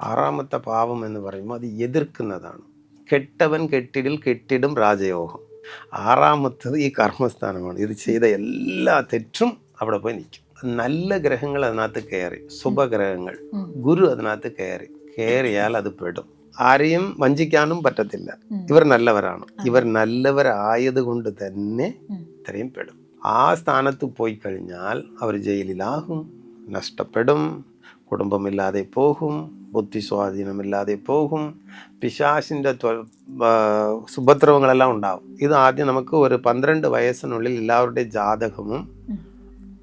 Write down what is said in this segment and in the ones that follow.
ആറാമത്തെ പാവം എന്ന് പറയുമ്പോൾ അത് എതിർക്കുന്നതാണ്. കെട്ടവൻ കെട്ടിടിൽ കെട്ടിടും രാജയോഗം. ആറാമത്തത് ഈ കർമ്മസ്ഥാനമാണ്. ഇത് ചെയ്ത എല്ലാ തെറ്റും അവിടെ പോയി നിൽക്കും. നല്ല ഗ്രഹങ്ങൾ അതിനകത്ത് കയറി, ശുഭഗ്രഹങ്ങൾ, ഗുരു അതിനകത്ത് കയറിയാൽ അത് പെടും. ആരെയും വഞ്ചിക്കാനും പറ്റത്തില്ല. ഇവർ നല്ലവരാണ്. ഇവർ നല്ലവരായത് കൊണ്ട് തന്നെ ഇത്രയും പെടും. ആ സ്ഥാനത്ത് പോയി കഴിഞ്ഞാൽ അവർ ജയിലിലാകും, നഷ്ടപ്പെടും, കുടുംബമില്ലാതെ പോകും, ബുദ്ധി സ്വാധീനമില്ലാതെ പോകും, പിശാചിൻ്റെ സുഭദ്രവങ്ങളെല്ലാം ഉണ്ടാവും. ഇത് ആദ്യം നമുക്ക് ഒരു 12 വയസ്സിനുള്ളിൽ എല്ലാവരുടെയും ജാതകവും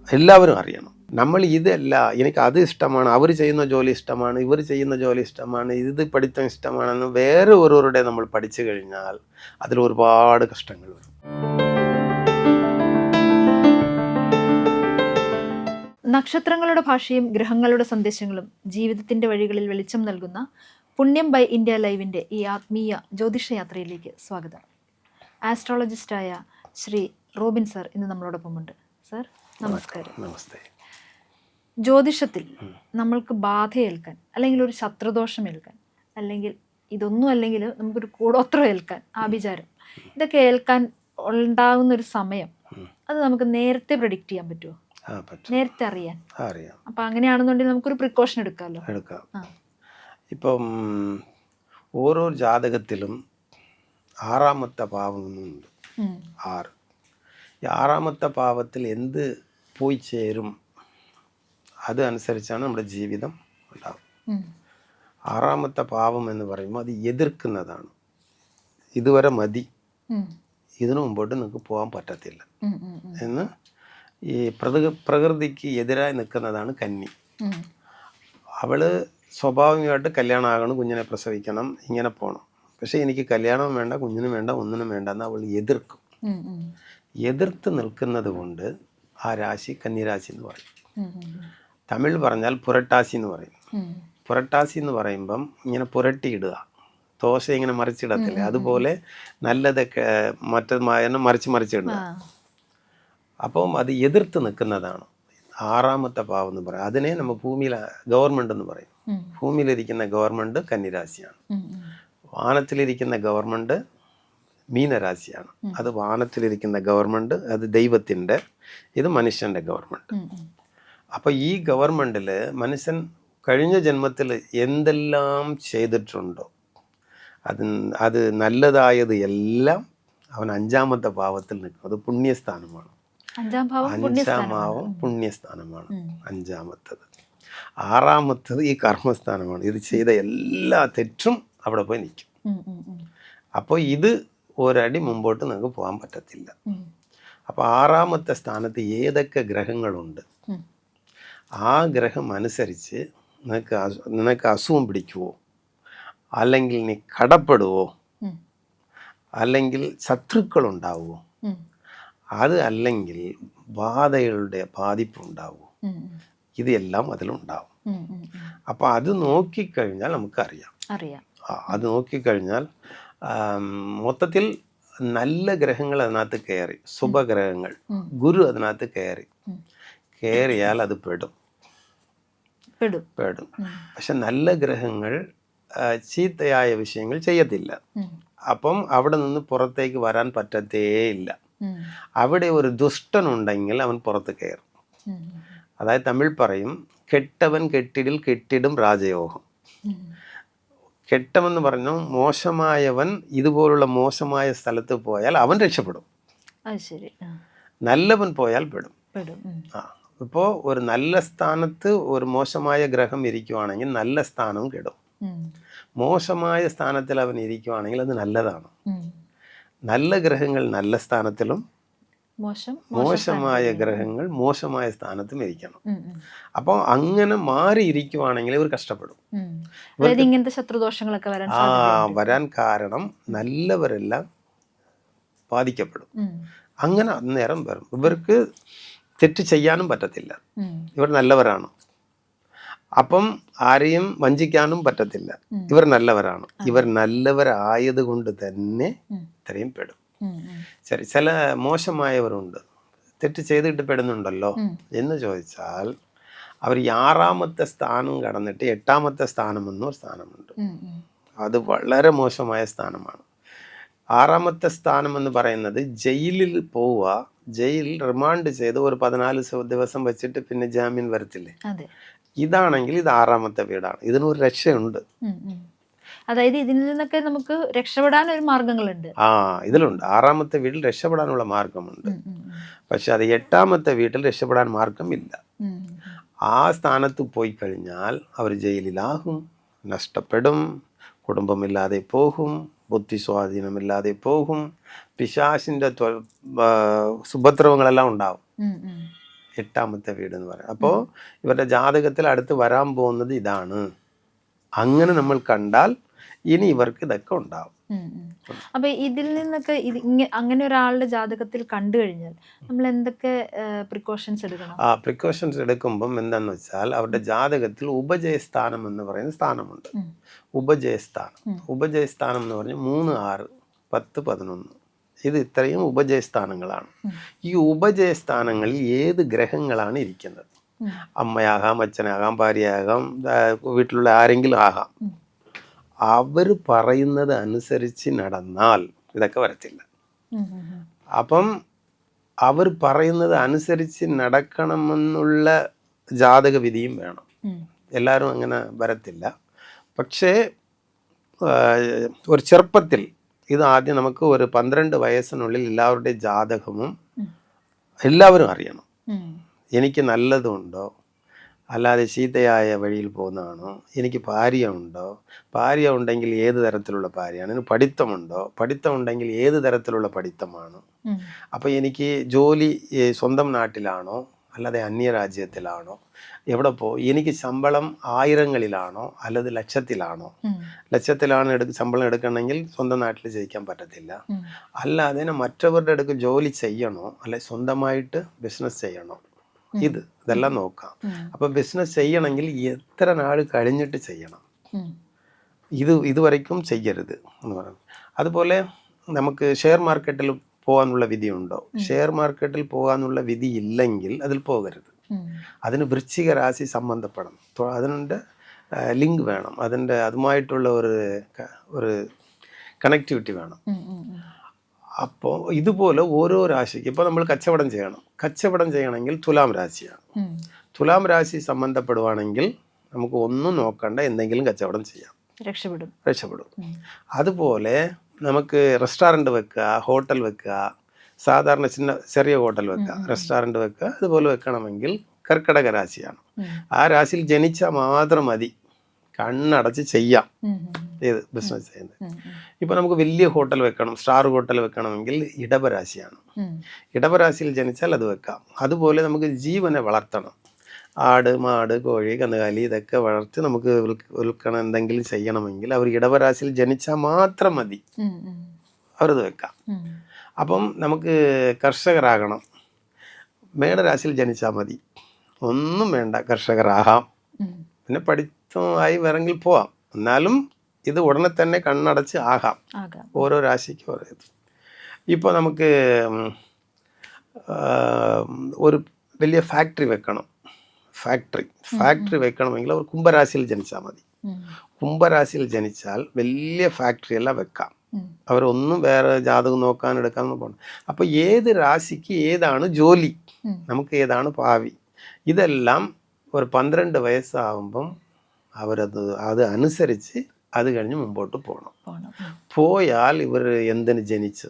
എല്ലാവരും അറിയണം. നമ്മൾ ഇതല്ല, എനിക്ക് അത് ഇഷ്ടമാണ്, അവർ ചെയ്യുന്ന ജോലി ഇഷ്ടമാണ്, ഇവർ ചെയ്യുന്ന ജോലി ഇഷ്ടമാണ്, ഇത് പഠിത്തം ഇഷ്ടമാണെന്ന് വേറെ ഓരോരുടെ നമ്മൾ പഠിച്ചു കഴിഞ്ഞാൽ അതിൽ ഒരുപാട് കഷ്ടങ്ങൾ വരും. നക്ഷത്രങ്ങളുടെ ഭാഷയും ഗ്രഹങ്ങളുടെ സന്ദേശങ്ങളും ജീവിതത്തിന്റെ വഴികളിൽ വെളിച്ചം നൽകുന്ന പുണ്യം ബൈ ഇന്ത്യ ലൈവിന്റെ ഈ ആത്മീയ ജ്യോതിഷയാത്രയിലേക്ക് സ്വാഗതം. ആസ്ട്രോളജിസ്റ്റായ ശ്രീ റോബിൻ സർ ഇന്ന് നമ്മളോടൊപ്പമുണ്ട്. സർ നമസ്കാരം. നമസ്തേ. ജ്യോതിഷത്തിൽ നമ്മൾക്ക് ബാധയേൽക്കാൻ, അല്ലെങ്കിൽ ഒരു ശത്രുദോഷം ഏൽക്കാൻ, അല്ലെങ്കിൽ ഇതൊന്നും അല്ലെങ്കിൽ നമുക്കൊരു കൂടോത്രം ഏൽക്കാൻ, ആഭിചാരം, ഇതൊക്കെ ഏൽക്കാൻ ഉണ്ടാകുന്നൊരു സമയം അത് നമുക്ക് നേരത്തെ പ്രെഡിക്റ്റ് ചെയ്യാൻ പറ്റുമോ? നേരത്തെ അറിയാം. അപ്പൊ അങ്ങനെയാണെന്നുണ്ടെങ്കിൽ നമുക്കൊരു പ്രിക്കോഷൻ എടുക്കാം. ഇപ്പം ഓരോ ജാതകത്തിലും ആറാമത്തെ പാവമുണ്ട്. 6. ഈ ആറാമത്തെ പാവത്തിൽ എന്ത് പോയി ചേരും അത് അനുസരിച്ചാണ് നമ്മുടെ ജീവിതം ഉണ്ടാകും. ആറാമത്തെ പാവം എന്ന് പറയുമ്പോൾ അത് എതിർക്കുന്നതാണ്. ഇതുവരെ മതി, ഇതിനു മുമ്പോട്ട് നിങ്ങൾക്ക് പോകാൻ പറ്റത്തില്ല എന്ന് ഈ പ്രകൃതിക്ക് എതിരായി നിൽക്കുന്നതാണ് കന്നി. അവള് സ്വാഭാവികമായിട്ട് കല്യാണം ആകണം, കുഞ്ഞിനെ പ്രസവിക്കണം, ഇങ്ങനെ പോകണം. പക്ഷെ എനിക്ക് കല്യാണവും വേണ്ട, കുഞ്ഞിനും വേണ്ട, ഒന്നിനും വേണ്ട എന്ന് അവൾ എതിർക്കും. എതിർത്ത് നിൽക്കുന്നത് കൊണ്ട് ആ രാശി കന്നിരാശി എന്ന് പറയും. തമിഴ് പറഞ്ഞാൽ പുരട്ടാശി എന്ന് പറയും. പുരട്ടാശി എന്ന് പറയുമ്പം ഇങ്ങനെ പുരട്ടിയിടുക, ദോശ ഇങ്ങനെ മറിച്ചിടത്തില്ലേ, അതുപോലെ നല്ലതൊക്കെ മറ്റേ മറിച്ചിടുക. അപ്പം അത് എതിർത്ത് നിൽക്കുന്നതാണ് ആറാമത്തെ പാവം എന്ന് പറയും. അതിനെ നമ്മൾ ഭൂമിയിലെ ഗവൺമെൻറ് എന്ന് പറയും. ഭൂമിയിലിരിക്കുന്ന ഗവൺമെൻറ് കന്നിരാശിയാണ്. വാനത്തിലിരിക്കുന്ന ഗവൺമെൻറ് മീനരാശിയാണ്. അത് വാനത്തിലിരിക്കുന്ന ഗവൺമെൻറ് അത് ദൈവത്തിൻ്റെ, ഇത് മനുഷ്യൻ്റെ ഗവൺമെൻറ്. അപ്പോൾ ഈ ഗവൺമെൻറ്റിൽ മനുഷ്യൻ കഴിഞ്ഞ ജന്മത്തിൽ എന്തെല്ലാം ചെയ്തിട്ടുണ്ടോ അത് നല്ലതായത് എല്ലാം അവൻ 5ാമത്തെ ഭാവത്തിൽ നിൽക്കും. അത് പുണ്യസ്ഥാനമാണ്. 5ാം ഭാവം പുണ്യസ്ഥാനമാണ് 5ാമത്തത്. 6ാമത്തത് ഈ കർമ്മസ്ഥാനമാണ്. ഇത് ചെയ്ത എല്ലാ തെറ്റും അവിടെ പോയി നിൽക്കും. അപ്പോൾ ഇത് ഒരടി മുമ്പോട്ട് നിങ്ങൾക്ക് പോകാൻ പറ്റത്തില്ല. അപ്പോൾ 6ാമത്തെ സ്ഥാനത്ത് ഏതൊക്കെ ഗ്രഹങ്ങളുണ്ട് ആ ഗ്രഹം അനുസരിച്ച് നിനക്ക് അസുഖം പിടിക്കുവോ, അല്ലെങ്കിൽ നീ കടപ്പെടുവോ, അല്ലെങ്കിൽ ശത്രുക്കളുണ്ടാവുമോ, അത് അല്ലെങ്കിൽ ബാധകളുടെ ബാധിപ്പുണ്ടാവുമോ, ഇതെല്ലാം അതിലുണ്ടാവും. അപ്പോൾ അത് നോക്കിക്കഴിഞ്ഞാൽ നമുക്കറിയാം. അത് നോക്കിക്കഴിഞ്ഞാൽ മൊത്തത്തിൽ നല്ല ഗ്രഹങ്ങൾ അതിനകത്ത് കയറി, ശുഭഗ്രഹങ്ങൾ, ഗുരു അതിനകത്ത് കയറിയാൽ അത് പെടും. പക്ഷെ നല്ല ഗ്രഹങ്ങൾ ചീത്തയായ വിഷയങ്ങൾ ചെയ്യത്തില്ല. അപ്പം അവിടെ നിന്ന് പുറത്തേക്ക് വരാൻ പറ്റത്തേയില്ല. അവിടെ ഒരു ദുഷ്ടനുണ്ടെങ്കിൽ അവൻ പുറത്ത് കയറും. അതായത് തമിഴ് പറയും, കെട്ടവൻ കെട്ടിടിൽ കെട്ടിടും രാജയോഗം. കെട്ടവെന്ന് പറഞ്ഞു മോശമായവൻ ഇതുപോലുള്ള മോശമായ സ്ഥലത്ത് പോയാൽ അവൻ രക്ഷപ്പെടും. നല്ലവൻ പോയാൽ പെടും. ഇപ്പോൾ ഒരു നല്ല സ്ഥാനത്ത് ഒരു മോശമായ ഗ്രഹം ഇരിക്കുവാണെങ്കിൽ നല്ല സ്ഥാനവും കെടും. മോശമായ സ്ഥാനത്തിൽ അവൻ ഇരിക്കുവാണെങ്കിൽ അത് നല്ലതാണ്. നല്ല ഗ്രഹങ്ങൾ നല്ല സ്ഥാനത്തിലും മോശമായ ഗ്രഹങ്ങൾ മോശമായ സ്ഥാനത്തും ഇരിക്കണം. അപ്പോൾ അങ്ങനെ മാറിയിരിക്കുവാണെങ്കിൽ ഇവർ കഷ്ടപ്പെടും. ഇങ്ങനത്തെ ശത്രുദോഷങ്ങളൊക്കെ വരാൻ കാരണം നല്ലവരെല്ലാം ബാധിക്കപ്പെടും. അങ്ങനെ അന്നേരം വരും. ഇവർക്ക് തെറ്റ് ചെയ്യാനും പറ്റത്തില്ല, ഇവർ നല്ലവരാണ്. അപ്പം ആരെയും വഞ്ചിക്കാനും പറ്റത്തില്ല, ഇവർ നല്ലവരാണ്. ഇവർ നല്ലവരായത് കൊണ്ട് തന്നെ ഇത്രയും പെടും. ശരി, ചില മോശമായവരുണ്ട്, തെറ്റ് ചെയ്തിട്ട് പെടുന്നുണ്ടല്ലോ എന്ന് ചോദിച്ചാൽ അവർ ഈ 6ാമത്തെ സ്ഥാനം കടന്നിട്ട് 8ാമത്തെ സ്ഥാനം എന്നൊരു സ്ഥാനമുണ്ട്. അത് വളരെ മോശമായ സ്ഥാനമാണ്. 6ാമത്തെ സ്ഥാനം എന്ന് പറയുന്നത് ജയിലിൽ പോവുക, ജയിലിൽ റിമാൻഡ് ചെയ്ത് ഒരു 14 ദിവസം വെച്ചിട്ട് പിന്നെ ജാമ്യം വരത്തില്ലേ, ഇതാണെങ്കിൽ ഇത് 6ാമത്തെ വീടാണ്. ഇതിനൊരു രക്ഷയുണ്ട്. അതായത് ഇതിൽ നിന്നൊക്കെ നമുക്ക് രക്ഷപ്പെടാൻ ഒരു മാർഗങ്ങളുണ്ട്. ഇതിലുണ്ട്. 6ാമത്തെ വീട്ടിൽ രക്ഷപ്പെടാനുള്ള മാർഗമുണ്ട്. പക്ഷെ അത് 8ാമത്തെ വീട്ടിൽ രക്ഷപ്പെടാൻ മാർഗമില്ല. ആ സ്ഥാനത്ത് പോയി കഴിഞ്ഞാൽ അവർ ജയിലിലാകും, നഷ്ടപ്പെടും, കുടുംബമില്ലാതെ പോകും, ബുദ്ധി സ്വാധീനമില്ലാതെ പോകും, പിശാചിൻ്റെ സുഭദ്രവങ്ങളെല്ലാം ഉണ്ടാവും. 8ാമത്തെ വീട് എന്ന് പറയും. അപ്പോൾ ഇവരുടെ ജാതകത്തിൽ അടുത്ത് വരാൻ പോകുന്നത് ഇതാണ്. അങ്ങനെ നമ്മൾ കണ്ടാൽ ഇനി ഇവർക്ക് ഇതൊക്കെ ഉണ്ടാവും. അപ്പൊ ഇതിൽ നിന്നൊക്കെ അങ്ങനെ ഒരാളുടെ ജാതകത്തിൽ കണ്ടു കഴിഞ്ഞാൽ നമ്മൾ എന്തൊക്കെ പ്രിക്കോഷൻസ് എടുക്കണം? പ്രിക്കോഷൻസ് എടുക്കുമ്പം എന്താന്ന് വെച്ചാൽ അവരുടെ ജാതകത്തിൽ ഉപജയസ്ഥാനം എന്ന് പറയുന്ന സ്ഥാനമുണ്ട്. ഉപജയസ്ഥാനം എന്ന് പറഞ്ഞാൽ 3, 6, 10, 11 ഇത് ഇത്രയും ഉപജയസ്ഥാനങ്ങളാണ്. ഈ ഉപജയസ്ഥാനങ്ങളിൽ ഏത് ഗ്രഹങ്ങളാണ് ഇരിക്കുന്നത്? അമ്മയാകാം, അച്ഛനാകാം, ഭാര്യയാകാം, വീട്ടിലുള്ള ആരെങ്കിലും ആകാം. അവർ പറയുന്നത് അനുസരിച്ച് നടന്നാൽ ഇതൊക്കെ വരത്തില്ല. അപ്പം അവർ പറയുന്നത് അനുസരിച്ച് നടക്കണമെന്നുള്ള ജാതക വിധിയും വേണം. എല്ലാവരും അങ്ങനെ വരത്തില്ല. പക്ഷേ ഒരു ചെറുപ്പത്തിൽ ഇത് ആദ്യം നമുക്ക് ഒരു 12 വയസ്സിനുള്ളിൽ എല്ലാവരുടെയും ജാതകവും എല്ലാവരും അറിയണം. എനിക്ക് നല്ലതുണ്ടോ, അല്ലാതെ ചീത്തയായ വഴിയിൽ പോകുന്നതാണോ, എനിക്ക് ഭാര്യ ഉണ്ടോ, ഭാര്യ ഉണ്ടെങ്കിൽ ഏത് തരത്തിലുള്ള ഭാര്യയാണ്, എനിക്ക് പഠിത്തം ഉണ്ടെങ്കിൽ ഏത് തരത്തിലുള്ള പഠിത്തമാണ്, അപ്പോൾ എനിക്ക് ജോലി സ്വന്തം നാട്ടിലാണോ അല്ലാതെ അന്യരാജ്യത്തിലാണോ, എവിടെ എനിക്ക് ശമ്പളം 1000-ങ്ങളിലാണോ അല്ലാതെ ലക്ഷത്തിലാണോ. ലക്ഷത്തിലാണ് ശമ്പളം എടുക്കണമെങ്കിൽ സ്വന്തം നാട്ടിൽ ജയിക്കാൻ പറ്റത്തില്ല. അല്ലാതെ മറ്റവരുടെ അടുക്ക് ജോലി ചെയ്യണോ അല്ലെ സ്വന്തമായിട്ട് ബിസിനസ് ചെയ്യണോ, ഇതെല്ലാം നോക്കാം. അപ്പൊ ബിസിനസ് ചെയ്യണമെങ്കിൽ എത്ര നാൾ കഴിഞ്ഞിട്ട് ചെയ്യണം, ഇതുവரைക്കും ചെയ്യരുത് എന്ന് പറയുന്നത്. അതുപോലെ നമുക്ക് ഷെയർ മാർക്കറ്റിൽ പോകാനുള്ള വിധിയുണ്ടോ? ഷെയർ മാർക്കറ്റിൽ പോകാനുള്ള വിധി ഇല്ലെങ്കിൽ അതിൽ പോകരുത്. അതിന് വൃശ്ചിക രാശി സംബന്ധപ്പെടണം. അതിൻ്റെ ലിങ്ക് വേണം, അതുമായിട്ടുള്ള ഒരു കണക്ടിവിറ്റി വേണം. അപ്പോൾ ഇതുപോലെ ഓരോ രാശിക്ക് ഇപ്പോൾ നമ്മൾ കച്ചവടം ചെയ്യണമെങ്കിൽ തുലാം രാശിയാണ്. തുലാം രാശി സംബന്ധപ്പെടുവാണെങ്കിൽ നമുക്ക് ഒന്നും നോക്കണ്ട, എന്തെങ്കിലും കച്ചവടം ചെയ്യാം, രക്ഷപ്പെടും. അതുപോലെ നമുക്ക് റെസ്റ്റോറൻറ്റ് വെക്കുക, ഹോട്ടൽ വെക്കുക, സാധാരണ ചെറിയ ഹോട്ടൽ വെക്കുക, റെസ്റ്റോറൻറ്റ് വെക്കുക, അതുപോലെ വെക്കണമെങ്കിൽ കർക്കിടക രാശിയാണ്. ആ രാശിയിൽ ജനിച്ചാൽ മാത്രം മതി, കണ്ണടച്ച് ചെയ്യാം ഏത് ബിസിനസ് ചെയ്യുന്നത്. ഇപ്പൊ നമുക്ക് വലിയ ഹോട്ടൽ വെക്കണം, സ്റ്റാർ ഹോട്ടൽ വെക്കണമെങ്കിൽ ഇടവരാശിയാണ്. ഇടവരാശിയിൽ ജനിച്ചാൽ അത് വെക്കാം. അതുപോലെ നമുക്ക് ജീവനെ വളർത്തണം, ആട്, മാട്, കോഴി, കന്നുകാലി ഇതൊക്കെ വളർത്തി നമുക്ക് വിൽക്കണം, എന്തെങ്കിലും ചെയ്യണമെങ്കിൽ അവർ ഇടവരാശിയിൽ ജനിച്ചാൽ മാത്രം മതി, അവരത് വെക്കാം. അപ്പം നമുക്ക് കർഷകരാകണം, മേടരാശിയിൽ ജനിച്ചാൽ മതി, ഒന്നും വേണ്ട, കർഷകരാകാം. പിന്നെ പഠിത്തമായി വേണമെങ്കിൽ പോവാം, എന്നാലും ഇത് ഉടനെ തന്നെ കണ്ണടച്ച് ആകാം. ഓരോ രാശിക്കും ഓരോ ഇത്. ഇപ്പോൾ നമുക്ക് ഒരു വലിയ ഫാക്ടറി വെക്കണം, ഫാക്ടറി വെക്കണമെങ്കിൽ അവർ കുംഭരാശിയിൽ ജനിച്ചാൽ മതി. കുംഭരാശിയിൽ ജനിച്ചാൽ വലിയ ഫാക്ടറി എല്ലാം വെക്കാം. അവരൊന്നും വേറെ ജാതകം നോക്കാൻ എടുക്കാനൊന്നും പോകണം. അപ്പോൾ ഏത് രാശിക്ക് ഏതാണ് ജോലി, നമുക്ക് ഏതാണ് ഭാവി, ഇതെല്ലാം ഒരു 12 വയസ്സാകുമ്പം അത് അനുസരിച്ച് അത് കഴിഞ്ഞ് മുമ്പോട്ട് പോകണം. പോയാൽ ഇവർ എന്തിന് ജനിച്ച്,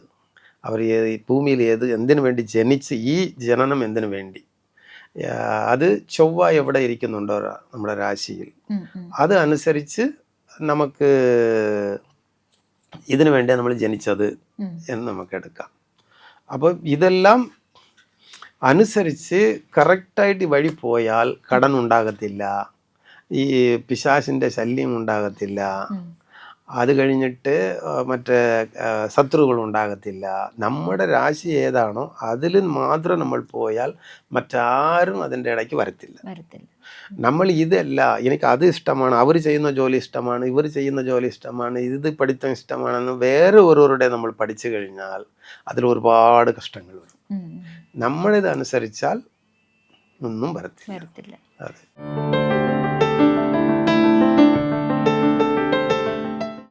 അവർ ഭൂമിയിൽ എന്തിനു വേണ്ടി ജനിച്ച്, ഈ ജനനം എന്തിനു വേണ്ടി, അത് ചൊവ്വ എവിടെ ഇരിക്കുന്നുണ്ടോ നമ്മുടെ രാശിയിൽ, അത് അനുസരിച്ച് നമുക്ക് ഇതിനു വേണ്ടിയാണ് നമ്മൾ ജനിച്ചത് എന്ന് നമുക്ക് എടുക്കാം. അപ്പോൾ ഇതെല്ലാം അനുസരിച്ച് കറക്റ്റായിട്ട് വഴി പോയാൽ കടൻ ഉണ്ടാകത്തില്ല, ഈ പിശാചിൻ്റെ ശല്യം ഉണ്ടാകത്തില്ല, അത് കഴിഞ്ഞിട്ട് മറ്റേ ശത്രുക്കൾ ഉണ്ടാകത്തില്ല. നമ്മുടെ രാശി ഏതാണോ അതിൽ മാത്രം നമ്മൾ പോയാൽ മറ്റാരും അതിൻ്റെ ഇടയ്ക്ക് വരത്തില്ല. നമ്മൾ ഇതല്ല, എനിക്ക് അത് ഇഷ്ടമാണ്, അവർ ചെയ്യുന്ന ജോലി ഇഷ്ടമാണ്, ഇവർ ചെയ്യുന്ന ജോലി ഇഷ്ടമാണ്, ഇത് പഠിത്തം ഇഷ്ടമാണെന്ന് വേറെ ഓരോരുടെ നമ്മൾ പഠിച്ചു കഴിഞ്ഞാൽ അതിൽ ഒരുപാട് കഷ്ടങ്ങൾ വരും. നമ്മളിത് അനുസരിച്ചാൽ ഒന്നും വരത്തില്ല. വരത്തില്ല. അതെ.